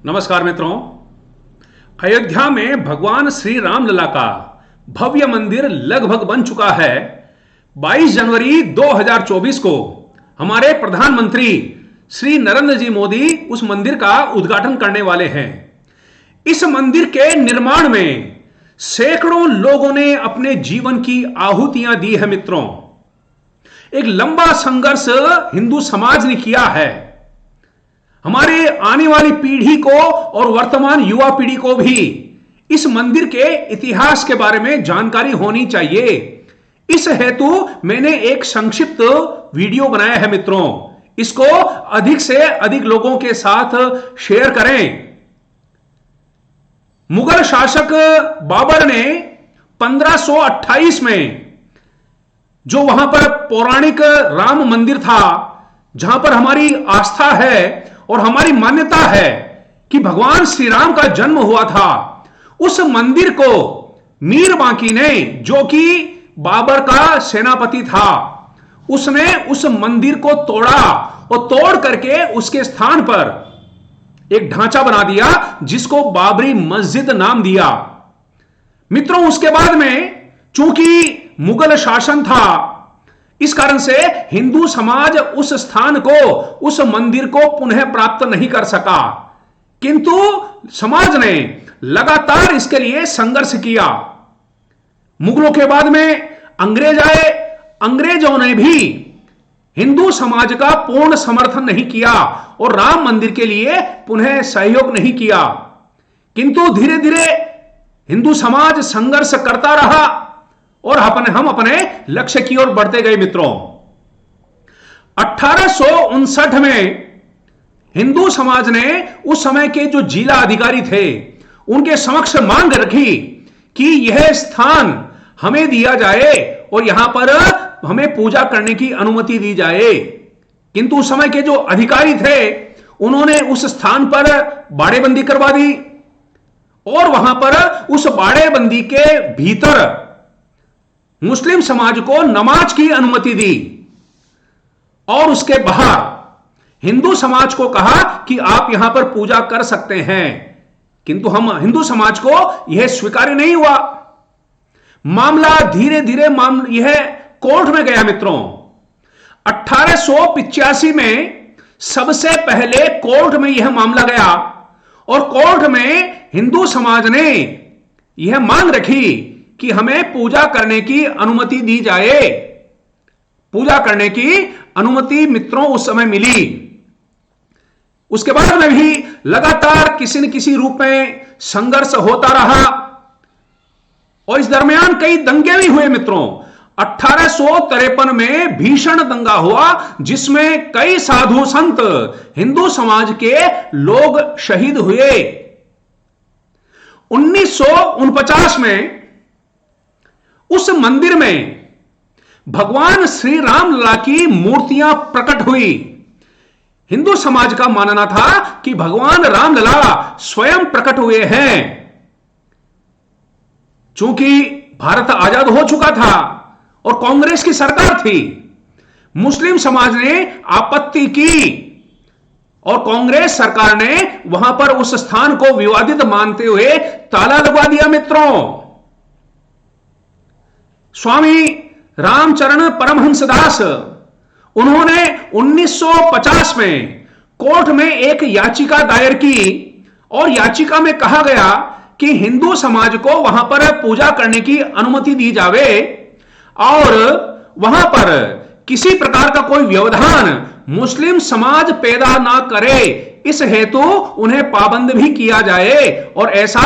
नमस्कार मित्रों। अयोध्या में भगवान श्री रामलला का भव्य मंदिर लगभग बन चुका है। 22 जनवरी 2024 को हमारे प्रधानमंत्री श्री नरेंद्र जी मोदी उस मंदिर का उद्घाटन करने वाले हैं। इस मंदिर के निर्माण में सैकड़ों लोगों ने अपने जीवन की आहुतियां दी है। मित्रों, एक लंबा संघर्ष हिंदू समाज ने किया है। हमारे आने वाली पीढ़ी को और वर्तमान युवा पीढ़ी को भी इस मंदिर के इतिहास के बारे में जानकारी होनी चाहिए। इस हेतु मैंने एक संक्षिप्त वीडियो बनाया है। मित्रों, इसको अधिक से अधिक लोगों के साथ शेयर करें। मुगल शासक बाबर ने 1528 में जो वहां पर पौराणिक राम मंदिर था, जहां पर हमारी आस्था है और हमारी मान्यता है कि भगवान श्री राम का जन्म हुआ था, उस मंदिर को मीर बांकी ने, जो कि बाबर का सेनापति था, उसने उस मंदिर को तोड़ा और तोड़ करके उसके स्थान पर एक ढांचा बना दिया जिसको बाबरी मस्जिद नाम दिया। मित्रों, उसके बाद में चूंकि मुगल शासन था, इस कारण से हिंदू समाज उस स्थान को, उस मंदिर को पुनः प्राप्त नहीं कर सका, किंतु समाज ने लगातार इसके लिए संघर्ष किया। मुगलों के बाद में अंग्रेज आए। अंग्रेजों ने भी हिंदू समाज का पूर्ण समर्थन नहीं किया और राम मंदिर के लिए पुनः सहयोग नहीं किया, किंतु धीरे धीरे हिंदू समाज संघर्ष करता रहा और हम अपने लक्ष्य की ओर बढ़ते गए। मित्रों, 1859 में हिंदू समाज ने उस समय के जो जिला अधिकारी थे, उनके समक्ष मांग रखी कि यह स्थान हमें दिया जाए और यहां पर हमें पूजा करने की अनुमति दी जाए। किंतु उस समय के जो अधिकारी थे, उन्होंने उस स्थान पर बाड़ेबंदी करवा दी और वहां पर उस बाड़ेबंदी के भीतर मुस्लिम समाज को नमाज की अनुमति दी और उसके बाहर हिंदू समाज को कहा कि आप यहां पर पूजा कर सकते हैं, किंतु हम हिंदू समाज को यह स्वीकार्य नहीं हुआ। मामला धीरे धीरे यह कोर्ट में गया। मित्रों, 1885 में सबसे पहले कोर्ट में यह मामला गया और कोर्ट में हिंदू समाज ने यह मांग रखी कि हमें पूजा करने की अनुमति दी जाए। पूजा करने की अनुमति मित्रों उस समय मिली। उसके बाद में भी लगातार किसी न किसी रूप में संघर्ष होता रहा और इस दरमियान कई दंगे भी हुए। मित्रों, 1853 में भीषण दंगा हुआ जिसमें कई साधु संत, हिंदू समाज के लोग शहीद हुए। 1949 में उस मंदिर में भगवान श्री रामलला की मूर्तियां प्रकट हुई। हिंदू समाज का मानना था कि भगवान रामलला स्वयं प्रकट हुए हैं। चूंकि भारत आजाद हो चुका था और कांग्रेस की सरकार थी, मुस्लिम समाज ने आपत्ति की और कांग्रेस सरकार ने वहां पर उस स्थान को विवादित मानते हुए ताला लगवा दिया। मित्रों, स्वामी रामचरण परमहंसदास, उन्होंने 1950 में कोर्ट में एक याचिका दायर की और याचिका में कहा गया कि हिंदू समाज को वहां पर पूजा करने की अनुमति दी जावे और वहां पर किसी प्रकार का कोई व्यवधान मुस्लिम समाज पैदा ना करे, इस हेतु उन्हें पाबंद भी किया जाए और ऐसा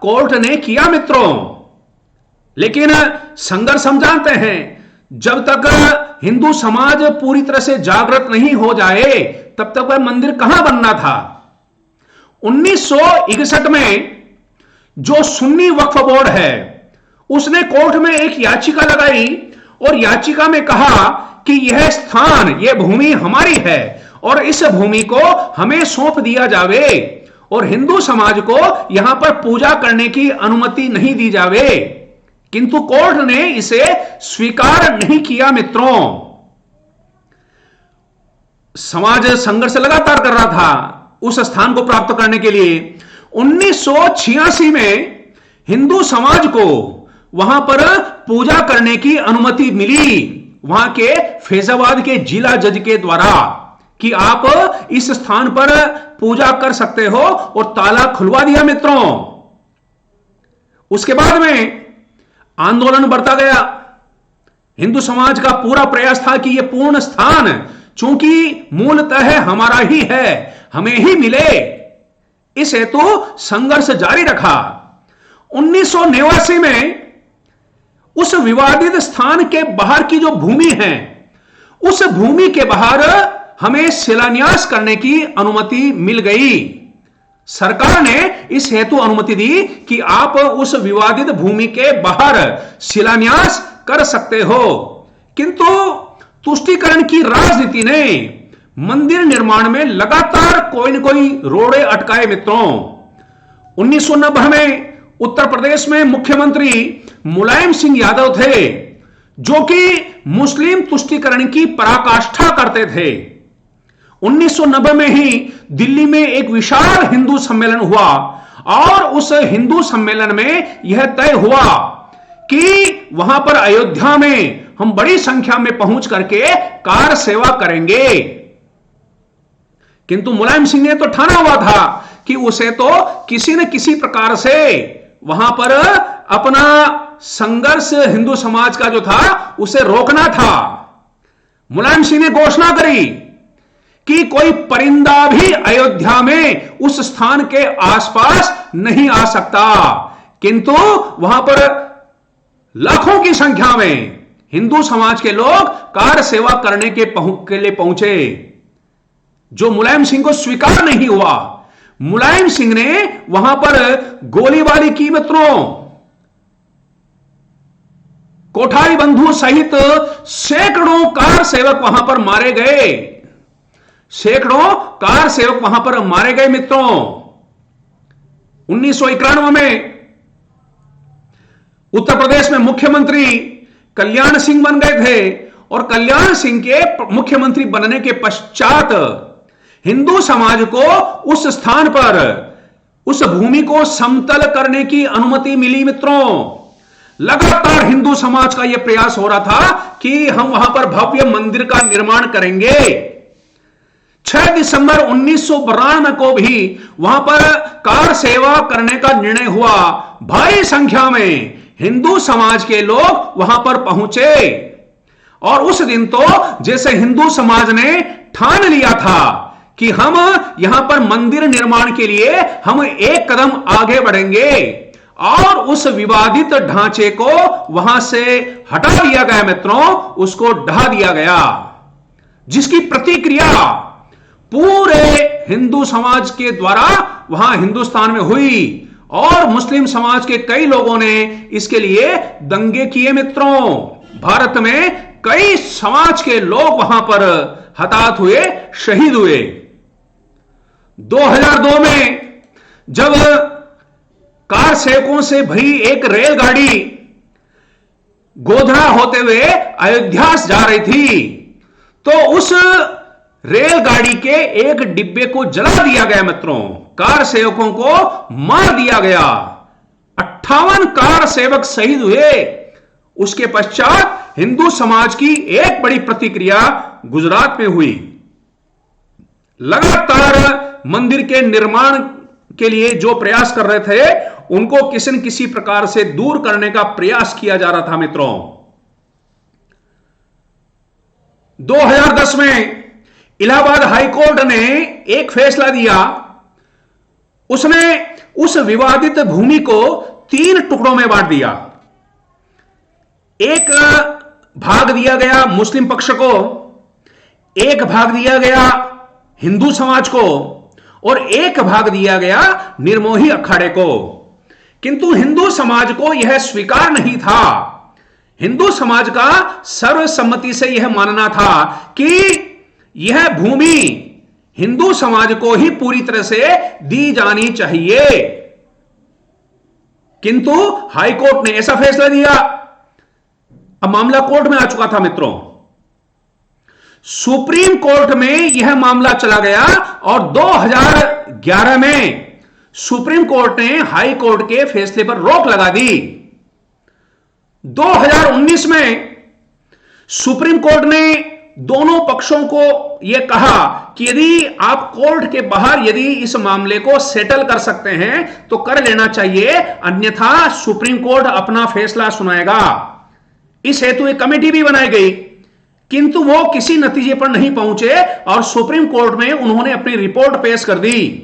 कोर्ट ने किया। मित्रों, लेकिन संघर्ष हम जानते हैं, जब तक हिंदू समाज पूरी तरह से जागृत नहीं हो जाए तब तक वह मंदिर कहां बनना था। 1961 में जो सुन्नी वक्फ बोर्ड है, उसने कोर्ट में एक याचिका लगाई और याचिका में कहा कि यह स्थान, यह भूमि हमारी है और इस भूमि को हमें सौंप दिया जावे और हिंदू समाज को यहां पर पूजा करने की अनुमति नहीं दी जावे, किंतु कोर्ट ने इसे स्वीकार नहीं किया। मित्रों, समाज संघर्ष लगातार कर रहा था उस स्थान को प्राप्त करने के लिए 1986 में हिंदू समाज को वहां पर पूजा करने की अनुमति मिली, वहां के फैजाबाद के जिला जज के द्वारा, कि आप इस स्थान पर पूजा कर सकते हो, और ताला खुलवा दिया मित्रों। उसके बाद में आंदोलन बढ़ता गया। हिंदू समाज का पूरा प्रयास था कि यह पूर्ण स्थान चूंकि मूलतः हमारा ही है, हमें ही मिले, इस हेतु संघर्ष जारी रखा। 1989 में उस विवादित स्थान के बाहर की जो भूमि है, उस भूमि के बाहर हमें शिलान्यास करने की अनुमति मिल गई। सरकार ने इस हेतु अनुमति दी कि आप उस विवादित भूमि के बाहर शिलान्यास कर सकते हो। किंतु तुष्टीकरण की राजनीति ने मंदिर निर्माण में लगातार कोई न कोई रोड़े अटकाए मित्रों। 1990 में उत्तर प्रदेश में मुख्यमंत्री मुलायम सिंह यादव थे, जो कि मुस्लिम तुष्टीकरण की पराकाष्ठा करते थे। 1990 में ही दिल्ली में एक विशाल हिंदू सम्मेलन हुआ, और उस हिंदू सम्मेलन में यह तय हुआ कि वहां पर अयोध्या में हम बड़ी संख्या में पहुंच करके कार सेवा करेंगे। किंतु मुलायम सिंह ने तो ठाना हुआ था कि उसे तो किसी न किसी प्रकार से वहां पर अपना संघर्ष हिंदू समाज का जो था उसे रोकना था। मुलायम सिंह ने घोषणा करी कि कोई परिंदा भी अयोध्या में उस स्थान के आसपास नहीं आ सकता। किंतु वहां पर लाखों की संख्या में हिंदू समाज के लोग कार सेवा करने के लिए पहुंचे, जो मुलायम सिंह को स्वीकार नहीं हुआ। मुलायम सिंह ने वहां पर गोलीबारी की मित्रों। कोठारी बंधु सहित सैकड़ों कार सेवक वहां पर मारे गए, सैकड़ों कार सेवक वहां पर मारे गए मित्रों। 1991 में उत्तर प्रदेश में मुख्यमंत्री कल्याण सिंह बन गए थे, और कल्याण सिंह के मुख्यमंत्री बनने के पश्चात हिंदू समाज को उस स्थान पर उस भूमि को समतल करने की अनुमति मिली मित्रों। लगातार हिंदू समाज का यह प्रयास हो रहा था कि हम वहां पर भव्य मंदिर का निर्माण करेंगे। 6 दिसंबर 1992 को भी वहां पर कार सेवा करने का निर्णय हुआ। भारी संख्या में हिंदू समाज के लोग वहां पर पहुंचे, और उस दिन तो जैसे हिंदू समाज ने ठान लिया था कि हम यहां पर मंदिर निर्माण के लिए हम एक कदम आगे बढ़ेंगे, और उस विवादित ढांचे को वहां से हटा दिया गया मित्रों, उसको ढा दिया गया, जिसकी प्रतिक्रिया पूरे हिंदू समाज के द्वारा वहां हिंदुस्तान में हुई, और मुस्लिम समाज के कई लोगों ने इसके लिए दंगे किए मित्रों। भारत में कई समाज के लोग वहां पर हताहत हुए, शहीद हुए। 2002 में जब कार सेवकों से भरी एक रेलगाड़ी गोधरा होते हुए अयोध्या जा रही थी, तो उस रेलगाड़ी के एक डिब्बे को जला दिया गया मित्रों। कार सेवकों को मार दिया गया। 58 कार सेवक शहीद हुए। उसके पश्चात हिंदू समाज की एक बड़ी प्रतिक्रिया गुजरात में हुई। लगातार मंदिर के निर्माण के लिए जो प्रयास कर रहे थे, उनको किसी न किसी प्रकार से दूर करने का प्रयास किया जा रहा था मित्रों। 2010 में इलाहाबाद हाईकोर्ट ने एक फैसला दिया। उसने उस विवादित भूमि को 3 टुकड़ों में बांट दिया। एक भाग दिया गया मुस्लिम पक्ष को, एक भाग दिया गया हिंदू समाज को, और एक भाग दिया गया निर्मोही अखाड़े को। किंतु हिंदू समाज को यह स्वीकार नहीं था। हिंदू समाज का सर्वसम्मति से यह मानना था कि यह भूमि हिंदू समाज को ही पूरी तरह से दी जानी चाहिए। किंतु हाईकोर्ट ने ऐसा फैसला दिया। अब मामला कोर्ट में आ चुका था मित्रों। सुप्रीम कोर्ट में यह मामला चला गया और 2011 में सुप्रीम कोर्ट ने हाई कोर्ट के फैसले पर रोक लगा दी। 2019 में सुप्रीम कोर्ट ने दोनों पक्षों को यह कहा कि यदि आप कोर्ट के बाहर यदि इस मामले को सेटल कर सकते हैं तो कर लेना चाहिए, अन्यथा सुप्रीम कोर्ट अपना फैसला सुनाएगा। इस हेतु एक कमेटी भी बनाई गई, किंतु वो किसी नतीजे पर नहीं पहुंचे और सुप्रीम कोर्ट में उन्होंने अपनी रिपोर्ट पेश कर दी।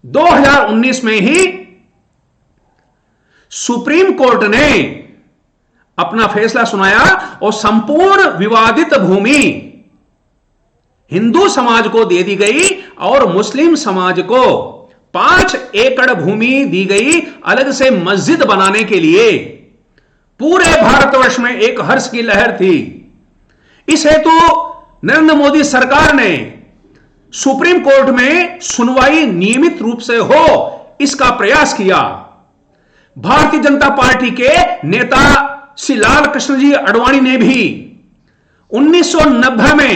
2019 में ही सुप्रीम कोर्ट ने अपना फैसला सुनाया और संपूर्ण विवादित भूमि हिंदू समाज को दे दी गई और मुस्लिम समाज को 5 एकड़ भूमि दी गई अलग से मस्जिद बनाने के लिए। पूरे भारतवर्ष में एक हर्ष की लहर थी। इस हेतु नरेंद्र मोदी सरकार ने सुप्रीम कोर्ट में सुनवाई नियमित रूप से हो इसका प्रयास किया। भारतीय जनता पार्टी के नेता श्री लाल कृष्ण जी आडवाणी ने भी 1990 में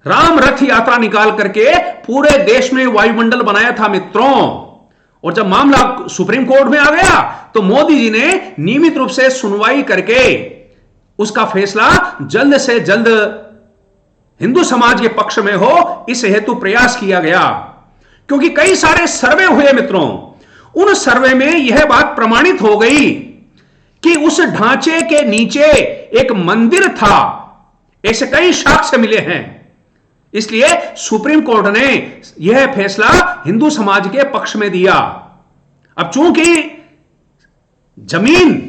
राम रथ यात्रा निकाल करके पूरे देश में वायुमंडल बनाया था मित्रों। और जब मामला सुप्रीम कोर्ट में आ गया तो मोदी जी ने नियमित रूप से सुनवाई करके उसका फैसला जल्द से जल्द हिंदू समाज के पक्ष में हो, इस हेतु प्रयास किया गया। क्योंकि कई सारे सर्वे हुए मित्रों, उन सर्वे में यह बात प्रमाणित हो गई कि उस ढांचे के नीचे एक मंदिर था। ऐसे कई साक्ष्य मिले हैं। इसलिए सुप्रीम कोर्ट ने यह फैसला हिंदू समाज के पक्ष में दिया। अब चूंकि जमीन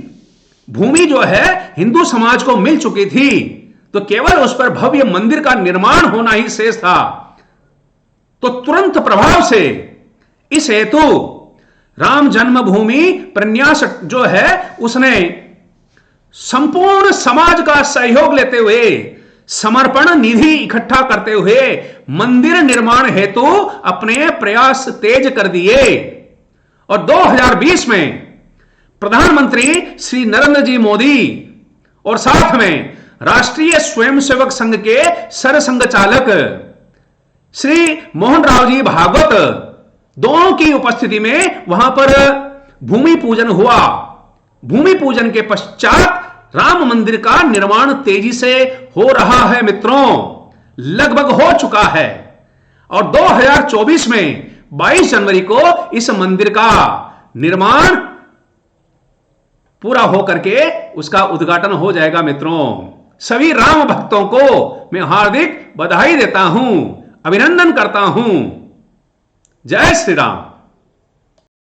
भूमि जो है हिंदू समाज को मिल चुकी थी तो केवल उस पर भव्य मंदिर का निर्माण होना ही शेष था। तो तुरंत प्रभाव से इस हेतु राम जन्मभूमि प्रन्यास जो है उसने संपूर्ण समाज का सहयोग लेते हुए, समर्पण निधि इकट्ठा करते हुए मंदिर निर्माण हेतु अपने प्रयास तेज कर दिए। और 2020 में प्रधानमंत्री श्री नरेंद्र जी मोदी और साथ में राष्ट्रीय स्वयंसेवक संघ के सरसंघ चालक श्री मोहन राव जी भागवत दोनों की उपस्थिति में वहां पर भूमि पूजन हुआ। भूमि पूजन के पश्चात राम मंदिर का निर्माण तेजी से हो रहा है मित्रों, लगभग हो चुका है। और 2024 में 22 जनवरी को इस मंदिर का निर्माण पूरा होकर के उसका उद्घाटन हो जाएगा मित्रों। सभी राम भक्तों को मैं हार्दिक बधाई देता हूं, अभिनंदन करता हूं। जय श्री राम।